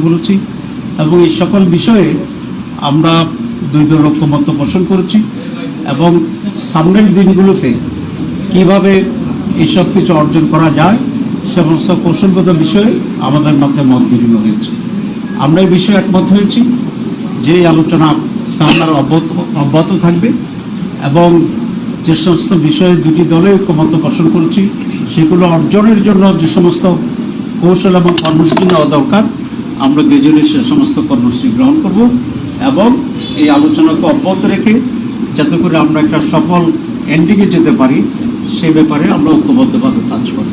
বলেছি এবং এই সকল বিষয়ে আমরা দুই দল ঐক্যমত্য পোষণ করেছি এবং সামনের দিনগুলোতে কিভাবে এইসব কিছু অর্জন করা যায় সমস্ত কৌশলগত বিষয়ে আমাদের মাথায় মত বিনিময় হয়েছে। আমরা এই বিষয়ে একমত হয়েছি যে এই আলোচনা সামনে অব্যাহত থাকবে এবং যে সমস্ত বিষয়ে দুটি দলে ঐক্যমত্য পোষণ করেছি সেগুলো অর্জনের জন্য যে সমস্ত কৌশল এবং কর্মসূচি নেওয়া দরকার আমরা দুজনে সে সমস্ত কর্মসূচি গ্রহণ করব এবং এই আলোচনাকে অব্যাহত রেখে যাতে করে আমরা একটা সফল এন্ডিংয়ে যেতে পারি সে ব্যাপারে আমরা ঐক্যবদ্ধভাবে কাজ করব।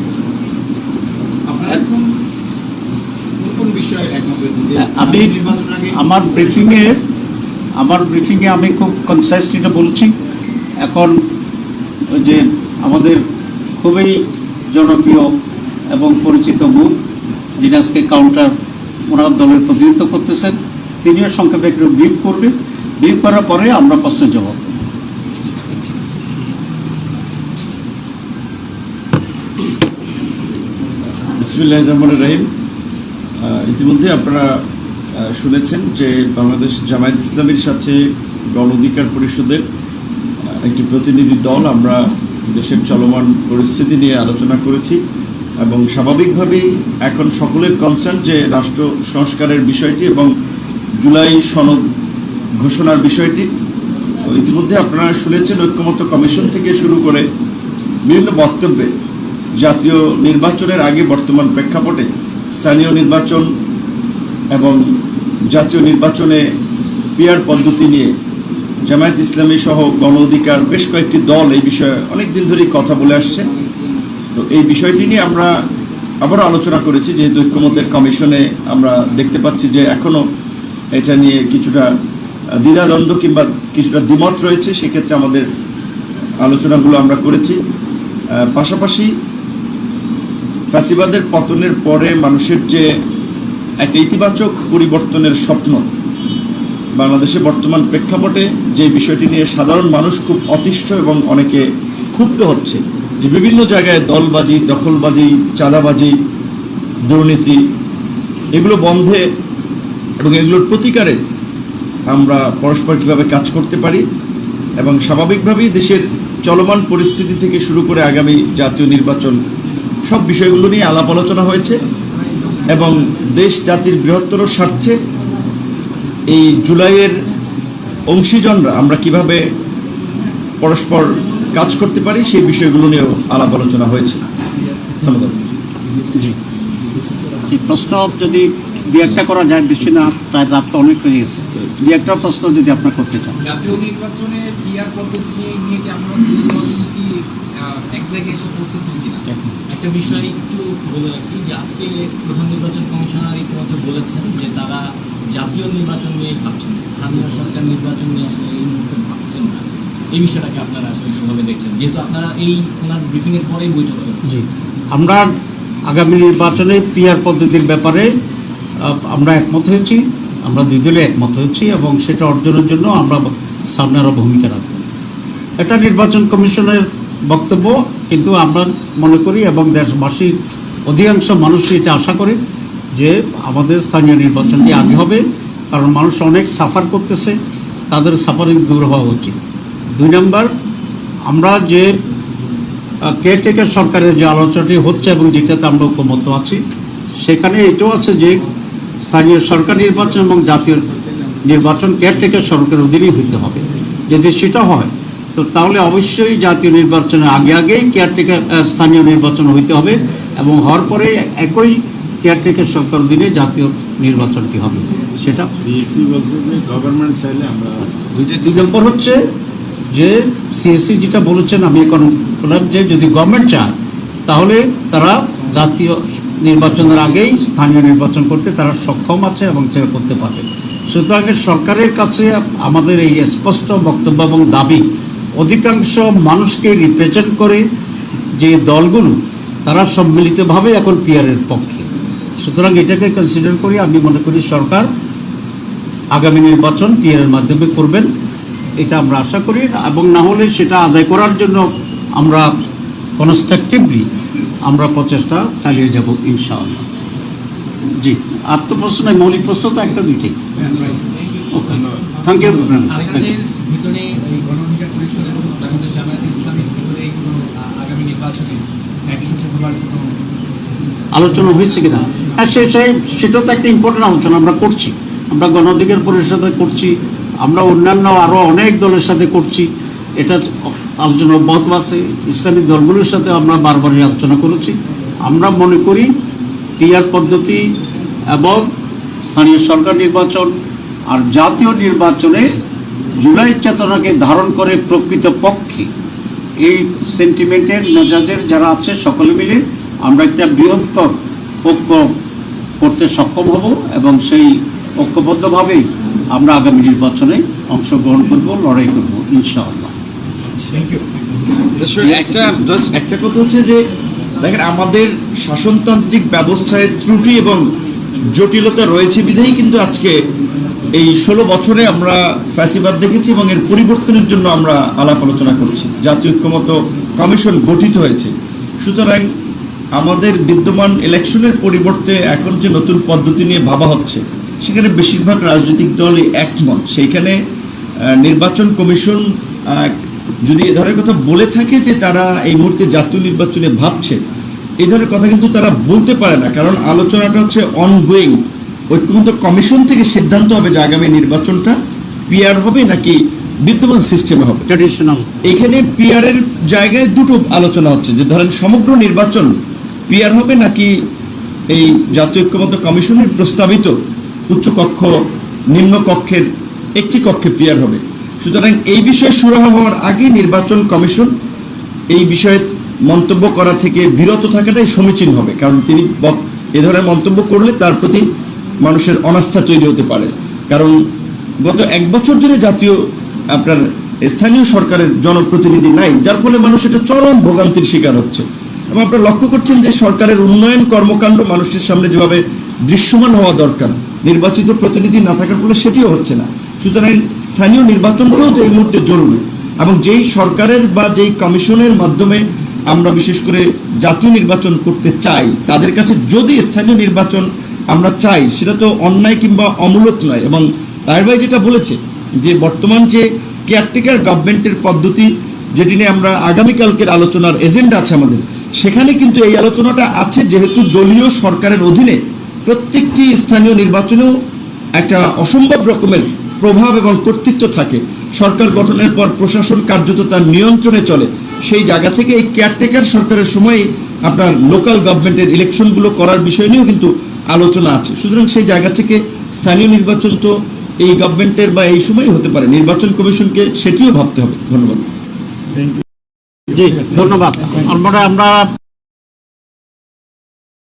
আমি আমার ব্রিফিংয়ে আমি খুব কনসাইসলি এটা বলছি। এখন যে আমাদের খুবই জনপ্রিয় এবং পরিচিত মুখ যিনি আজকে কাউন্টার ওনার দলের প্রতিনিধিত্ব করতেছেন তিনিও সংক্ষেপে একটু ব্রিফ করবে, ব্রিফ করার পরে আমরা প্রশ্নের জবাব দেব। বিসমিল্লাহির রহমানির রহিম। ইতিমধ্যে আপনারা শুনেছেন যে বাংলাদেশ জামায়াত ইসলামীর সাথে গণ অধিকার পরিষদের একটি প্রতিনিধি দল আমরা দেশের চলমান পরিস্থিতি নিয়ে আলোচনা করেছি এবং স্বাভাবিকভাবেই এখন সকলের কনসার্ন যে রাষ্ট্র সংস্কারের বিষয়টি এবং জুলাই সনদ ঘোষণার বিষয়টি। ইতিমধ্যে আপনারা শুনেছেন ঐক্যমত্য কমিশন থেকে শুরু করে বিভিন্ন বক্তব্যে জাতীয় নির্বাচনের আগে বর্তমান প্রেক্ষাপটে স্থানীয় নির্বাচন এবং জাতীয় নির্বাচনে পিআর পদ্ধতি নিয়ে জামায়াত ইসলামী সহ গণ অধিকার বেশ কয়েকটি দল এই বিষয়ে অনেক দিন ধরেই কথা বলে আসছে। তো এই বিষয়টি নিয়ে আমরা আবারও আলোচনা করেছি, যেহেতু ঐক্যমত্যের কমিশনে আমরা দেখতে পাচ্ছি যে এখনও এটা নিয়ে কিছুটা দ্বিধাদ্বন্দ্ব কিংবা কিছুটা দ্বিমত রয়েছে, সেক্ষেত্রে আমাদের আলোচনাগুলো আমরা করেছি। পাশাপাশি ফ্যাসিবাদের পতনের পরে মানুষের যে একটা ইতিবাচক পরিবর্তনের স্বপ্ন বাংলাদেশে বর্তমান প্রেক্ষাপটে যে বিষয়টি নিয়ে সাধারণ মানুষ খুব অতিষ্ঠ এবং অনেকে ক্ষুব্ধ হচ্ছে যে বিভিন্ন জায়গায় দলবাজি, দখলবাজি, চাঁদাবাজি, দুর্নীতি এগুলো বন্ধে এবং এগুলোর প্রতিকারে আমরা পরস্পর কীভাবে কাজ করতে পারি এবং স্বাভাবিকভাবেই দেশের চলমান পরিস্থিতি থেকে শুরু করে আগামী জাতীয় নির্বাচন সব বিষয়গুলো নিয়ে আলাপ আলোচনা হয়েছে এবং দেশ জাতির বৃহত্তর স্বার্থে এই জুলাইয়ের অংশীজনরা আমরা কিভাবে পরস্পর কাজ করতে পারি সেই বিষয়গুলো নিয়েও আলাপ আলোচনা হয়েছে। ধন্যবাদ। জি, প্রশ্ন যদি দু একটা করা যায়, বেশি না, তাই রাত তো অনেক হয়ে গেছে। দু একটা প্রশ্ন যদি আপনার করতে চান। জাতীয় নির্বাচনে পিআর পদ্ধতি নিয়ে কি আমরা কি এক জায়গায় এসে পৌঁছেছেন কিনা? একটা বিষয় একটু বলে রাখি যে আজকে প্রধান নির্বাচন কমিশনার ইতিমধ্যে বলেছেন যে তারা জাতীয় নির্বাচন নিয়ে ভাবছেন, স্থানীয় সরকার নির্বাচন নিয়ে আসলে এই মুহূর্তে ভাবছেন না। এই বিষয়টাকে আপনারা আসলে কীভাবে দেখছেন, যেহেতু আপনারা এই ওনার ব্রিফিংয়ের পরেই বৈঠক করেন? জি, আমরা আগামী নির্বাচনে পিআর পদ্ধতির ব্যাপারে আমরা একমত হয়েছি, আমরা দুই দলে একমত হয়েছি এবং সেটা অর্জনের জন্য আমরা সামনে আরও ভূমিকা রাখব। এটা নির্বাচন কমিশনের বক্তব্য, কিন্তু আমরা মনে করি এবং দেশবাসীর অধিকাংশ মানুষই এটা আশা করে যে আমাদের স্থানীয় নির্বাচনটি আগে হবে, কারণ মানুষ অনেক সাফার করতেছে, তাদের সাফারিং দূর হওয়া উচিত। দুই নম্বর, আমরা যে কেয়ারটেকার সরকারের যে আলোচনাটি হচ্ছে এবং যেটাতে আমরা ঐক্যমত্য আছি, সেখানে এটাও আছে যে স্থানীয় সরকার নির্বাচন এবং জাতীয় নির্বাচন কেয়ারটেকার সরকারের অধীনেই হইতে হবে। যদি সেটা হয় তো তাহলে অবশ্যই জাতীয় নির্বাচনের আগেই কেয়ারটেকার স্থানীয় নির্বাচন হইতে হবে এবং হওয়ার পরে একই কেয়ারটেকার সরকার অধীনে জাতীয় নির্বাচনটি হবে। সেটা সিএসসি বলছে যে গভর্নমেন্ট চাইলে আমরা দুই নম্বর হচ্ছে যে সিএসসি যেটা বলেছেন, আমি এখন বললাম যে যদি গভর্নমেন্ট চায় তাহলে তারা জাতীয় নির্বাচনের আগেই স্থানীয় নির্বাচন করতে তারা সক্ষম আছে এবং সেটা করতে পারবে। সুতরাং সরকারের কাছে আমাদের এই স্পষ্ট বক্তব্য এবং দাবি, অধিকাংশ মানুষকে রিপ্রেজেন্ট করে যে দলগুলো তারা সম্মিলিতভাবে এখন পিআরের পক্ষে। সুতরাং এটাকে কনসিডার করি আমি মনে করি সরকার আগামী নির্বাচন পিআরের মাধ্যমে করবেন, এটা আমরা আশা করি, এবং না হলে সেটা আদায় করার জন্য আমরা কনস্ট্রাকটিভলি আমরা প্রচেষ্টা চালিয়ে যাব ইনশাআল্লাহ। জি, আর তো প্রশ্ন নাই, মৌলিক প্রশ্ন তো একটা দুইটাই। ওকে, থ্যাংক ইউ। আপনাদের ভিতরে এই গণ অধিকার পরিষদ এবং বাংলাদেশ জামায়াতে ইসলামীর ভিতরে কোনো আগামী নির্বাচনে একসাথে হবার কোনো আলোচনা হয়েছে কিনা? হ্যাঁ, সেটাও তো একটা ইম্পর্টেন্ট আলোচনা আমরা করছি। আমরা গণ অধিকার পরিষদে করছি, আমরা অন্যান্য আরও অনেক দলের সাথে করছি। এটা আলোচনা অব্যাহত আছে। ইসলামিক দলগুলোর সাথে আমরা বারবারই আলোচনা করেছি। আমরা মনে করি পিআর পদ্ধতি এবং স্থানীয় সরকার নির্বাচন আর জাতীয় নির্বাচনে জুলাই চেতনাকে ধারণ করে প্রকৃতপক্ষে এই সেন্টিমেন্টের মেজাজের যারা আছে সকলে মিলে আমরা একটা বৃহত্তর ঐক্য করতে সক্ষম হব এবং সেই ঐক্যবদ্ধভাবেই আমরা আগামী নির্বাচনে অংশগ্রহণ করব, লড়াই করব ইনশাআল্লাহ। একটা কথা হচ্ছে যে দেখেন, আমাদের শাসনতান্ত্রিক ব্যবস্থায় ত্রুটি এবং জটিলতা রয়েছে বিধায় কিন্তু আজকে এই 16 বছরে আমরা ফ্যাসিবাদ দেখেছি এবং এর পরিবর্তনের জন্য আমরা আলাপ আলোচনা করছি। জাতীয় ঐক্যমত্য কমিশন গঠিত হয়েছে। সুতরাং আমাদের বিদ্যমান ইলেকশনের পরিবর্তে এখন যে নতুন পদ্ধতি নিয়ে ভাবা হচ্ছে, সেখানে বেশিরভাগ রাজনৈতিক দলই একমত। সেইখানে নির্বাচন কমিশন যদি এ ধরনের কথা বলে থাকে যে তারা এই মুহূর্তে জাতীয় নির্বাচনে ভাবছে, এই ধরনের কথা কিন্তু তারা বলতে পারে না, কারণ আলোচনাটা হচ্ছে অনগোয়িং। ঐক্যমত্য কমিশন থেকে সিদ্ধান্ত হবে যে আগামী নির্বাচনটা পিআর হবে নাকি বিদ্যমান সিস্টেমে হবে। ট্র্যাডিশনাল এখানে পিআর এর জায়গায় দুটো আলোচনা হচ্ছে, যে ধরেন সমগ্র নির্বাচন পিআর হবে নাকি এই জাতীয় ঐক্যমত্য কমিশনের প্রস্তাবিত উচ্চকক্ষ নিম্ন কক্ষের একটি কক্ষে পিআর হবে। সুতরাং এই বিষয়ে সুরাহা হওয়ার আগে নির্বাচন কমিশন এই বিষয়ে মন্তব্য করা থেকে বিরত থাকাটাই সমীচীন হবে, কারণ তিনি এ ধরনের মন্তব্য করলে তার প্রতি মানুষের অনাস্থা তৈরি হতে পারে। কারণ গত 1 বছর ধরে জাতীয় আপনার স্থানীয় সরকারের জনপ্রতিনিধি নাই, যার ফলে মানুষ এটা চরম ভোগান্তির শিকার হচ্ছে। এবং আপনারা লক্ষ্য করছেন যে সরকারের উন্নয়ন কর্মকাণ্ড মানুষের সামনে যেভাবে দৃশ্যমান হওয়া দরকার, নির্বাচিত প্রতিনিধি না থাকার ফলে সেটিও হচ্ছে না। সুতরাং স্থানীয় নির্বাচনটাও এই মুহূর্তে জরুরি, এবং যেই সরকারের বা যেই কমিশনের মাধ্যমে আমরা বিশেষ করে জাতীয় নির্বাচন করতে চাই, তাদের কাছে যদি স্থানীয় নির্বাচন আমরা চাই, সেটা তো অন্যায় কিংবা অমূলক নয়। এবং তার ভাই যেটা বলেছে যে বর্তমান যে কেয়ারটেকার গভর্নমেন্টের পদ্ধতি, যেটি নিয়ে আমরা আগামীকালকের আলোচনার এজেন্ডা আছে আমাদের, সেখানে কিন্তু এই আলোচনাটা আছে, যেহেতু দলীয় সরকারের অধীনে প্রত্যেকটি স্থানীয় নির্বাচনেও একটা অসম্ভব রকমের প্রভাব এবং কর্তৃত্ব থাকে। সরকার গঠনের পর প্রশাসন কার্যত তার নিয়ন্ত্রণে চলে। সেই জায়গা থেকে এই কেয়ারটেকার সরকারের সময় আপনার লোকাল গভর্নমেন্টের ইলেকশনগুলো করার বিষয় নিয়েও কিন্তু আলোচনা আছে। সুতরাং সেই জায়গা থেকে স্থানীয় নির্বাচন তো এই গভর্নমেন্টের বা এই সময় হতে পারে, নির্বাচন কমিশনকে সেটিও ভাবতে হবে। ধন্যবাদ। জি, ধন্যবাদ। আমরা